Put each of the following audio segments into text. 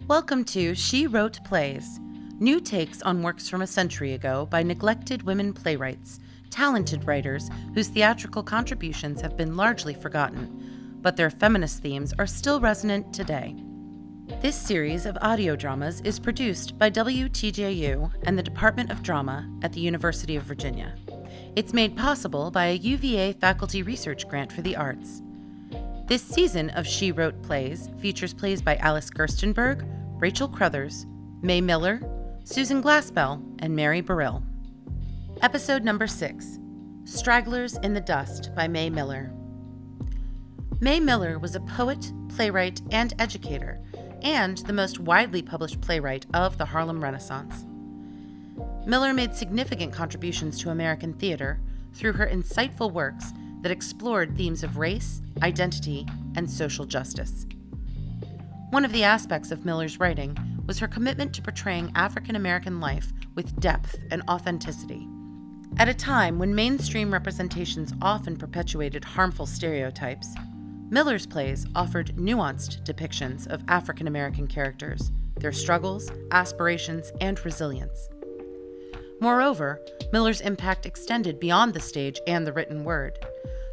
Welcome to She Wrote Plays, new takes on works from a century ago by neglected women playwrights, talented writers whose theatrical contributions have been largely forgotten, but their feminist themes are still resonant today. This series of audio dramas is produced by WTJU and the Department of Drama at the University of Virginia. It's made possible by a UVA faculty research grant for the arts. This season of She Wrote Plays features plays by Alice Gerstenberg, Rachel Crothers, May Miller, Susan Glassbell, and Mary Burrill. Episode number 6, Stragglers in the Dust by May Miller. May Miller was a poet, playwright, and educator, and the most widely published playwright of the Harlem Renaissance. Miller made significant contributions to American theater through her insightful works that explored themes of race, identity, and social justice. One of the aspects of Miller's writing was her commitment to portraying African American life with depth and authenticity. At a time when mainstream representations often perpetuated harmful stereotypes, Miller's plays offered nuanced depictions of African American characters, their struggles, aspirations, and resilience. Moreover, Miller's impact extended beyond the stage and the written word.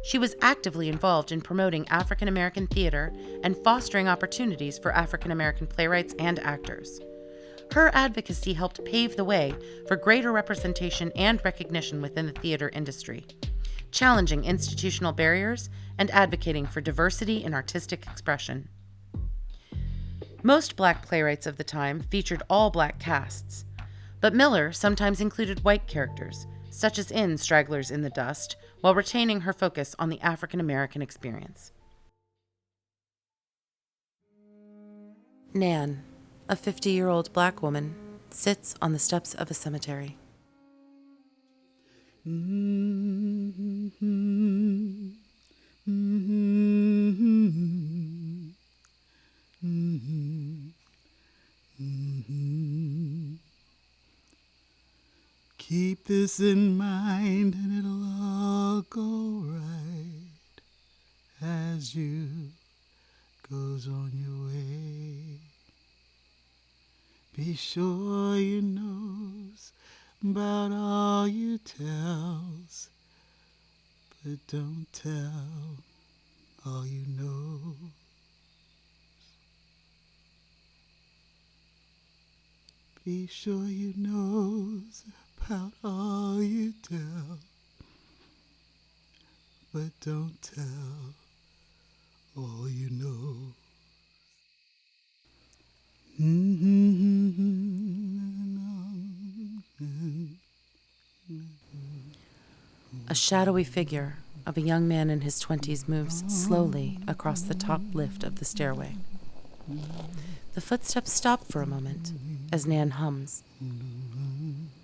She was actively involved in promoting African American theater and fostering opportunities for African American playwrights and actors. Her advocacy helped pave the way for greater representation and recognition within the theater industry, challenging institutional barriers and advocating for diversity in artistic expression. Most Black playwrights of the time featured all Black casts, but Miller sometimes included white characters, such as in Stragglers in the Dust, while retaining her focus on the African American experience. Nan, a 50-year-old Black woman, sits on the steps of a cemetery. Keep this in mind and it'll all go right as you goes on your way. Be sure you knows about all you tells, but don't tell all you know. Be sure you knows about all you tell, but don't tell all you know. A shadowy figure of a young man in his 20s moves slowly across the top lift of the stairway. The footsteps stop for a moment as Nan hums,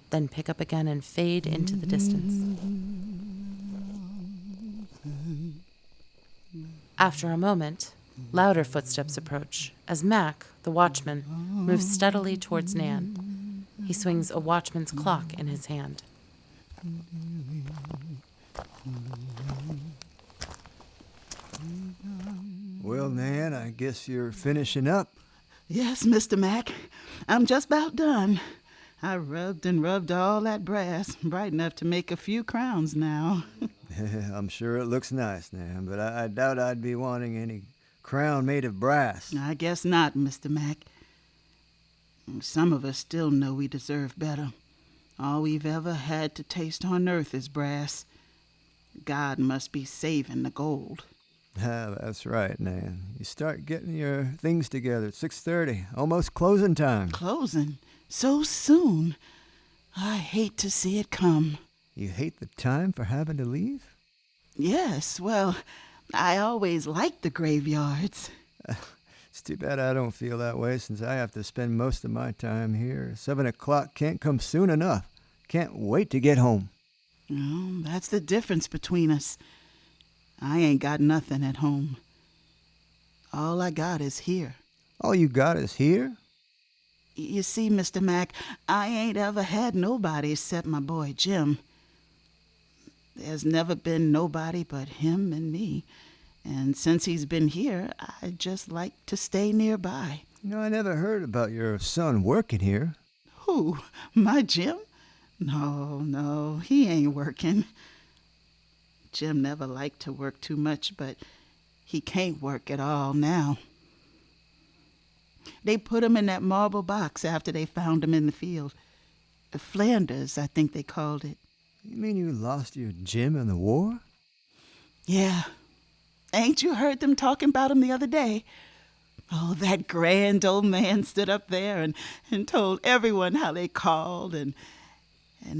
then pick up again and fade into the distance. After a moment, louder footsteps approach as Mac, the watchman, moves steadily towards Nan. He swings a watchman's clock in his hand. Well, Nan, I guess you're finishing up. Yes, Mr. Mac, I'm just about done. I rubbed and rubbed all that brass, bright enough to make a few crowns now. I'm sure it looks nice, Nan, but I doubt I'd be wanting any crown made of brass. I guess not, Mr. Mac. Some of us still know we deserve better. All we've ever had to taste on earth is brass. God must be saving the gold. Ah, that's right, Nan. You start getting your things together at 6:30, almost closing time. Closing? So soon? I hate to see it come. You hate the time for having to leave? Yes, well, I always liked the graveyards. It's too bad I don't feel that way since I have to spend most of my time here. 7 o'clock can't come soon enough. Can't wait to get home. Oh, that's the difference between us. I ain't got nothing at home. All I got is here. All you got is here? You see, Mr. Mac, I ain't ever had nobody except my boy Jim. There's never been nobody but him and me. And since he's been here, I just like to stay nearby. I never heard about your son working here. Who? My Jim? No, he ain't working. Jim never liked to work too much, but he can't work at all now. They put him in that marble box after they found him in the field. Flanders, I think they called it. You mean you lost your Jim in the war? Yeah. Ain't you heard them talking about him the other day? Oh, that grand old man stood up there and told everyone how they called and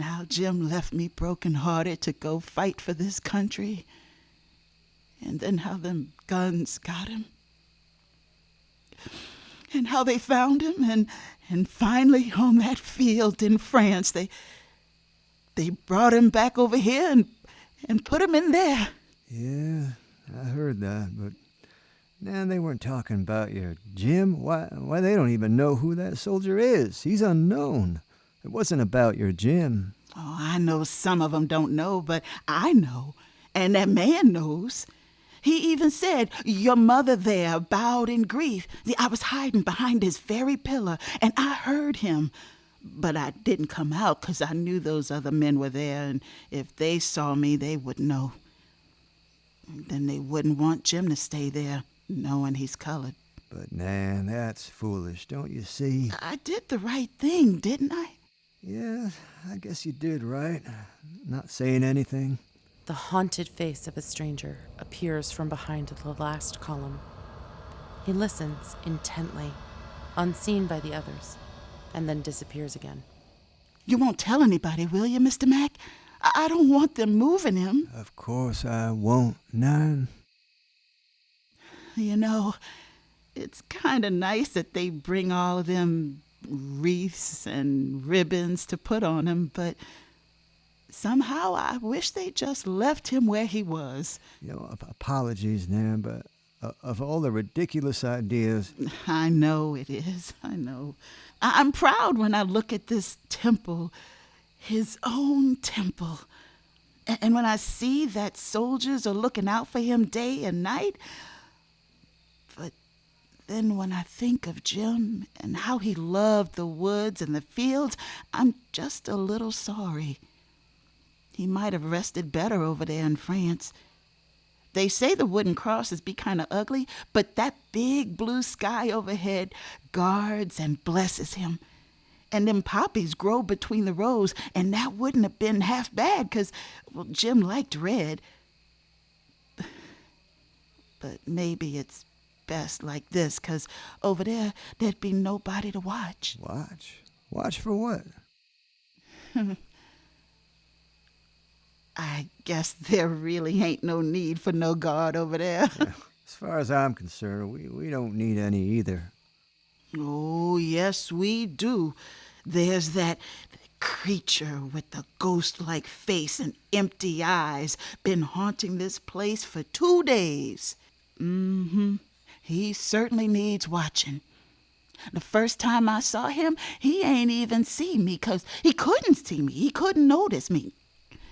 how Jim left me broken-hearted to go fight for this country. And then how them guns got him. And how they found him and finally on that field in France they brought him back over here and put him in there. Yeah, I heard that, but they weren't talking about your Jim. Why, they don't even know who that soldier is. He's unknown. It wasn't about your Jim. Oh, I know some of them don't know, but I know. And that man knows. He even said, your mother there bowed in grief. See, I was hiding behind his very pillar, and I heard him. But I didn't come out because I knew those other men were there, and if they saw me, they would know. Then they wouldn't want Jim to stay there, knowing he's colored. But, Nan, that's foolish, don't you see? I did the right thing, didn't I? Yeah, I guess you did right. Not saying anything. The haunted face of a stranger appears from behind the last column. He listens intently, unseen by the others, and then disappears again. You won't tell anybody, will you, Mr. Mack? I don't want them moving him. Of course I won't, Nan. You know, it's kind of nice that they bring all of them wreaths and ribbons to put on him, but somehow I wish they just left him where he was. Apologies, Nan, but of all the ridiculous ideas... I know it is, I know. I'm proud when I look at this temple, his own temple. And when I see that soldiers are looking out for him day and night. But then when I think of Jim and how he loved the woods and the fields, I'm just a little sorry. He might have rested better over there in France. They say the wooden crosses be kind of ugly, but that big blue sky overhead guards and blesses him. And them poppies grow between the rows, and that wouldn't have been half bad, 'cause Jim liked red. But maybe it's best like this, 'cause over there, there'd be nobody to watch. Watch? Watch for what? I guess there really ain't no need for no guard over there. Yeah, as far as I'm concerned, we don't need any either. Oh, yes, we do. There's that creature with the ghost-like face and empty eyes been haunting this place for 2 days. He certainly needs watching. The first time I saw him, he ain't even see me 'cause he couldn't see me. He couldn't notice me.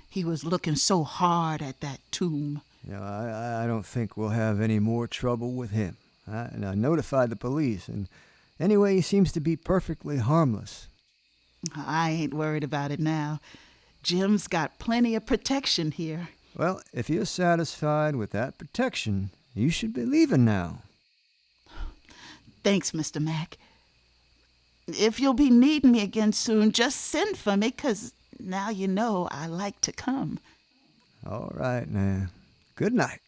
He was looking so hard at that tomb. I don't think we'll have any more trouble with him. I notified the police, and anyway, he seems to be perfectly harmless. I ain't worried about it now. Jim's got plenty of protection here. Well, if you're satisfied with that protection, you should be leaving now. Thanks, Mr. Mack. If you'll be needing me again soon, just send for me, 'cause now you know I like to come. All right, now. Good night.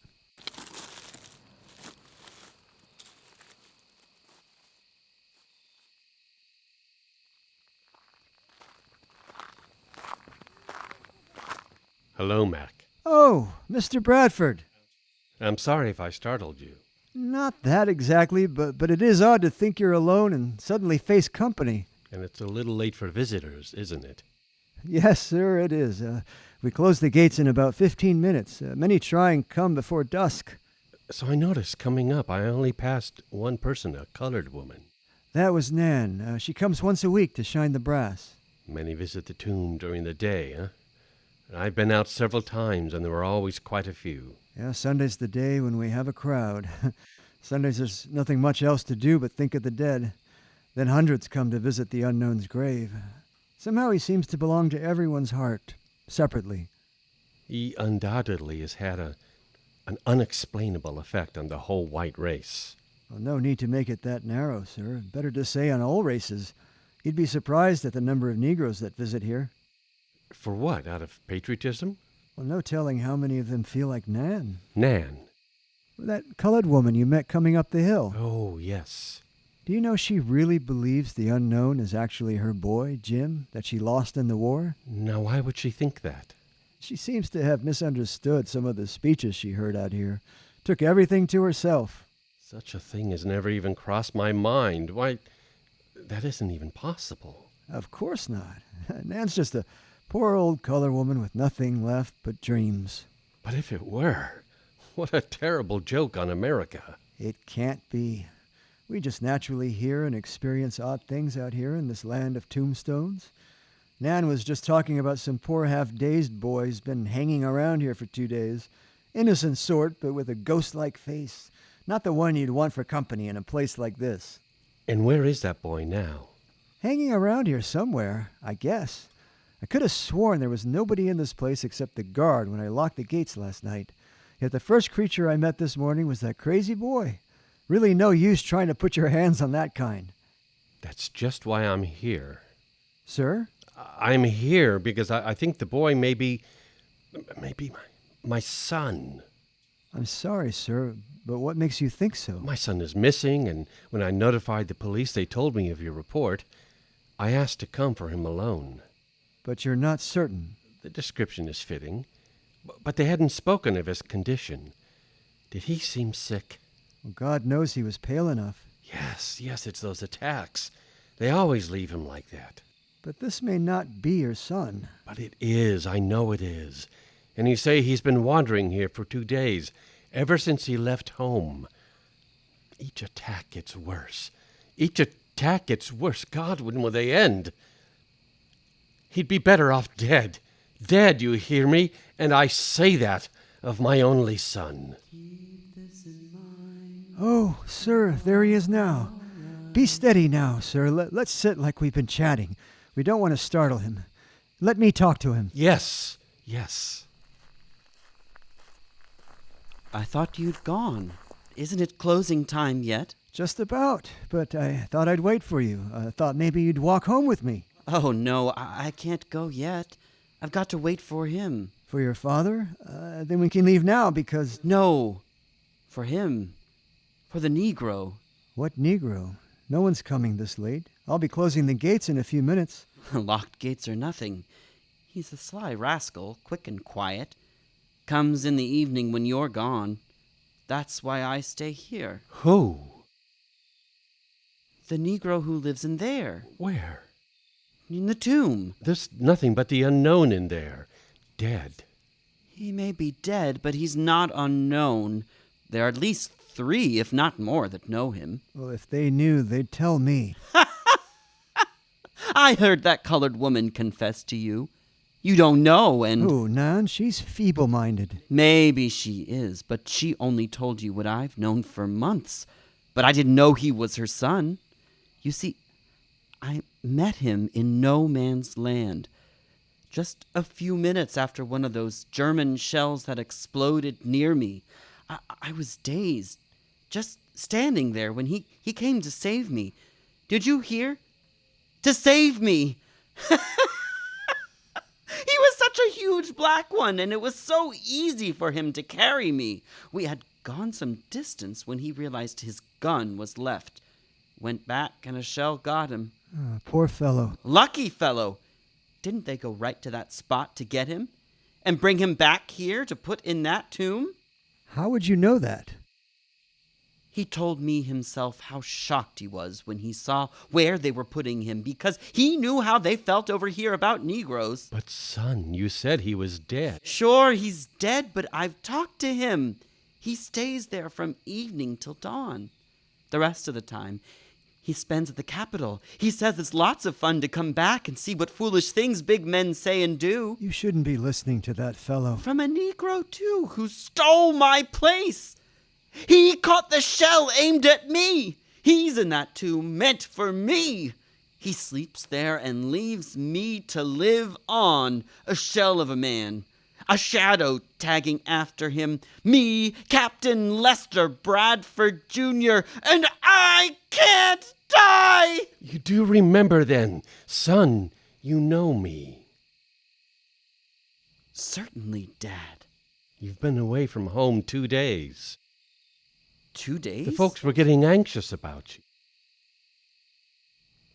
Hello, Mac. Oh, Mr. Bradford. I'm sorry if I startled you. Not that exactly, but it is odd to think you're alone and suddenly face company. And it's a little late for visitors, isn't it? Yes, sir, it is. We close the gates in about 15 minutes. Many try and come before dusk. So I noticed coming up, I only passed one person, a colored woman. That was Nan. She comes once a week to shine the brass. Many visit the tomb during the day, huh? I've been out several times, and there were always quite a few. Yeah, Sunday's the day when we have a crowd. Sundays there's nothing much else to do but think of the dead. Then hundreds come to visit the unknown's grave. Somehow he seems to belong to everyone's heart, separately. He undoubtedly has had an unexplainable effect on the whole white race. Well, no need to make it that narrow, sir. Better to say on all races. You'd be surprised at the number of Negroes that visit here. For what? Out of patriotism? Well, no telling how many of them feel like Nan. Nan. That colored woman you met coming up the hill. Oh, yes. Do you know she really believes the unknown is actually her boy, Jim, that she lost in the war? Now, why would she think that? She seems to have misunderstood some of the speeches she heard out here. Took everything to herself. Such a thing has never even crossed my mind. Why, that isn't even possible. Of course not. Nan's just a poor old colored woman with nothing left but dreams. But if it were, what a terrible joke on America. It can't be. We just naturally hear and experience odd things out here in this land of tombstones. Nan was just talking about some poor half-dazed boy who's been hanging around here for 2 days. Innocent sort, but with a ghost-like face. Not the one you'd want for company in a place like this. And where is that boy now? Hanging around here somewhere, I guess. I could have sworn there was nobody in this place except the guard when I locked the gates last night. Yet the first creature I met this morning was that crazy boy. Really no use trying to put your hands on that kind. That's just why I'm here. Sir? I'm here because I think the boy may be my son. I'm sorry, sir, but what makes you think so? My son is missing, and when I notified the police, they told me of your report. I asked to come for him alone. But you're not certain. The description is fitting, but they hadn't spoken of his condition. Did he seem sick? Well, God knows he was pale enough. Yes, it's those attacks. They always leave him like that. But this may not be your son. But it is, I know it is. And you say he's been wandering here for 2 days, ever since he left home. Each attack gets worse. Each attack gets worse. God, when will they end? He'd be better off dead. Dead, you hear me? And I say that of my only son. Oh, sir, there he is now. Be steady now, sir. Let's sit like we've been chatting. We don't want to startle him. Let me talk to him. Yes. I thought you'd gone. Isn't it closing time yet? Just about, but I thought I'd wait for you. I thought maybe you'd walk home with me. Oh, no, I can't go yet. I've got to wait for him. For your father? Then we can leave now because... No, for him. For the Negro. What Negro? No one's coming this late. I'll be closing the gates in a few minutes. Locked gates are nothing. He's a sly rascal, quick and quiet. Comes in the evening when you're gone. That's why I stay here. Who? The Negro who lives in there. Where? In the tomb. There's nothing but the unknown in there. Dead. He may be dead, but he's not unknown. There are at least 3, if not more, that know him. Well, if they knew, they'd tell me. I heard that colored woman confess to you. You don't know, and... Oh, Nan, she's feeble-minded. Maybe she is, but she only told you what I've known for months. But I didn't know he was her son. You see, I met him in no man's land. Just a few minutes after one of those German shells had exploded near me. I was dazed, just standing there when he came to save me. Did you hear? To save me! He was such a huge black one, and it was so easy for him to carry me. We had gone some distance when he realized his gun was left. Went back, and a shell got him. Oh, poor fellow. Lucky fellow! Didn't they go right to that spot to get him? And bring him back here to put in that tomb? How would you know that? He told me himself how shocked he was when he saw where they were putting him, because he knew how they felt over here about Negroes. But son, you said he was dead. Sure, he's dead, but I've talked to him. He stays there from evening till dawn. The rest of the time, he spends at the Capitol. He says it's lots of fun to come back and see what foolish things big men say and do. You shouldn't be listening to that fellow. From a Negro, too, who stole my place. He brought the shell aimed at me. He's in that tomb meant for me. He sleeps there and leaves me to live on, a shell of a man, a shadow tagging after him. Me, Captain Lester Bradford Jr., and I can't die! You do remember then, son, you know me. Certainly, Dad. You've been away from home 2 days. 2 days? The folks were getting anxious about you.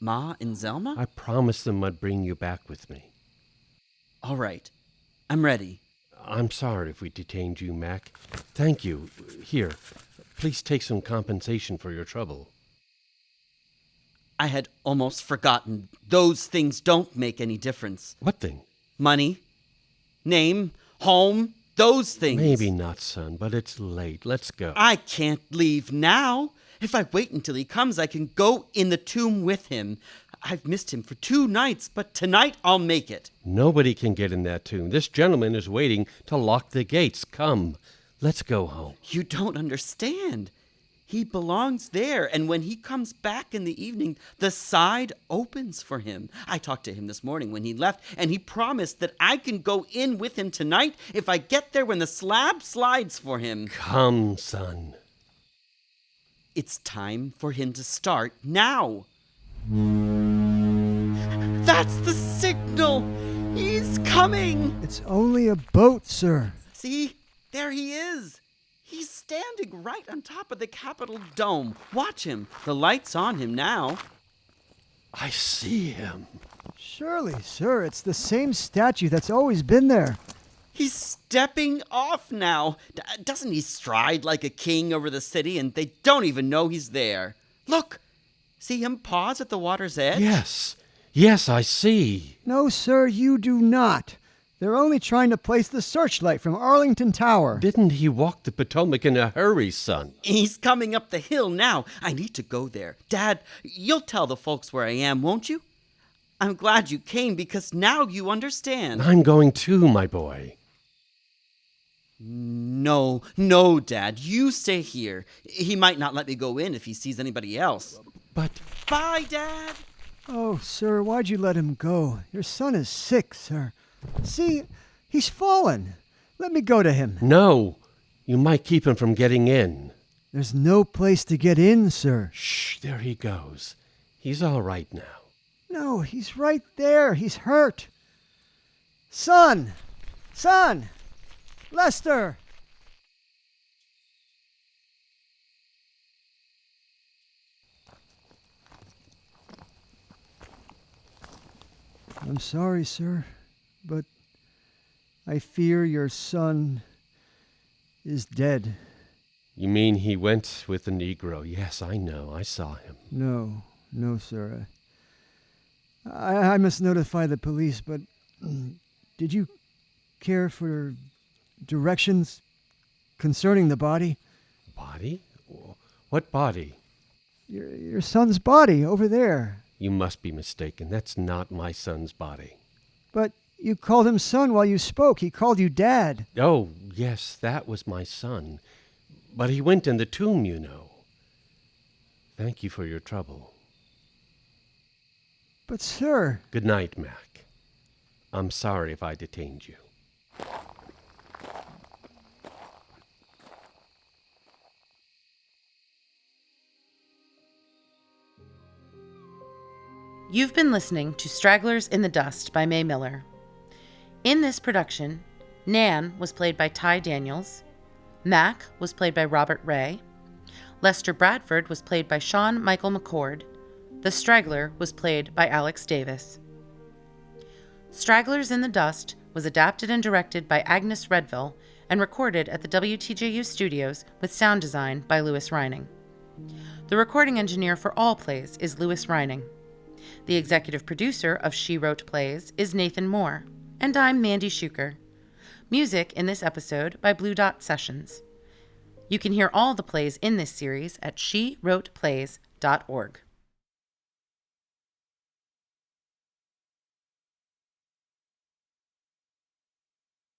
Ma and Zelma? I promised them I'd bring you back with me. All right. I'm ready. I'm sorry if we detained you, Mac. Thank you. Here, please take some compensation for your trouble. I had almost forgotten. Those things don't make any difference. What thing? Money, name, home, those things. Maybe not, son, but it's late. Let's go. I can't leave now. If I wait until he comes, I can go in the tomb with him. I've missed him for 2 nights, but tonight I'll make it. Nobody can get in that tomb. This gentleman is waiting to lock the gates. Come, let's go home. You don't understand. He belongs there, and when he comes back in the evening, the side opens for him. I talked to him this morning when he left, and he promised that I can go in with him tonight if I get there when the slab slides for him. Come, son. It's time for him to start now. That's the signal! He's coming! It's only a boat, sir. See? There he is! He's standing right on top of the Capitol dome. Watch him. The light's on him now. I see him. Surely, sir, it's the same statue that's always been there. He's stepping off now. Doesn't he stride like a king over the city, and they don't even know he's there? Look! See him pause at the water's edge? Yes, I see. No, sir, you do not. They're only trying to place the searchlight from Arlington Tower. Didn't he walk the Potomac in a hurry, son? He's coming up the hill now. I need to go there. Dad, you'll tell the folks where I am, won't you? I'm glad you came because now you understand. I'm going too, my boy. No, Dad. You stay here. He might not let me go in if he sees anybody else. But Bye, Dad. Oh, sir, why'd you let him go? Your son is sick, sir. See, he's fallen. Let me go to him. no, you might keep him from getting in. There's no place to get in, sir. Shh, there he goes. He's all right now. No, he's right there. He's hurt. Son! Son! Lester! I'm sorry, sir, but I fear your son is dead. You mean he went with the Negro? Yes, I know. I saw him. No, sir. I must notify the police, but did you care for directions concerning the body? Body? What body? Your son's body over there. You must be mistaken. That's not my son's body. But you called him son while you spoke. He called you dad. Oh, yes, that was my son. But he went in the tomb, you know. Thank you for your trouble. But, sir... Good night, Mac. I'm sorry if I detained you. You've been listening to Stragglers in the Dust by Mae Miller. In this production, Nan was played by Ty Daniels, Mac was played by Robert Ray, Lester Bradford was played by Sean Michael McCord, the Straggler was played by Alex Davis. Stragglers in the Dust was adapted and directed by Agnes Redville and recorded at the WTJU studios with sound design by Louis Reining. The recording engineer for all plays is Louis Reining. The executive producer of She Wrote Plays is Nathan Moore, and I'm Mandy Schuker. Music in this episode by Blue Dot Sessions. You can hear all the plays in this series at shewroteplays.org.